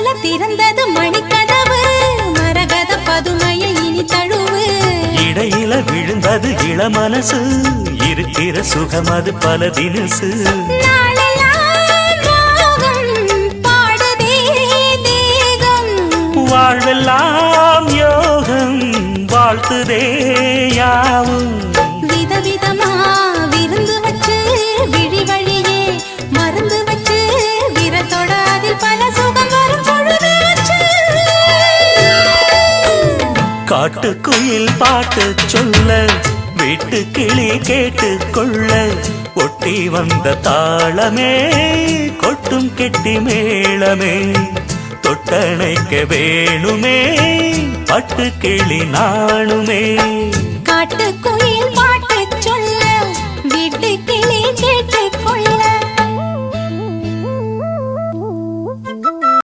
மனசுல திறந்தது மணிக்கதவு மரகத பதுமையை இனி தழுவு இடையில விழுந்தது இள மனசு இருக்கிற சுகம் அது பல தினசு வாழ்வெல்லாம் யோகம் வாழ்த்துதே யாவும் விதவிதமா விருந்து வச்சு விழி வழியே மருந்து வச்சு விரத்தோட அதில் பல சுகம் வரும் பொழுதாச்சு காட்டுக்குயில் பாட்டு சொல்ல வீட்டு கிளி கேட்டு கொள்ள ஒட்டி வந்த தாளமே கொட்டும் கெட்டி மேளமே தொட்டணைக்க வேணுமே பட்டு கிளி நாணுமே காட்டுக்குயில் பாட்டு சொல்ல வீட்டு கிளி கேட்டு கொள்ள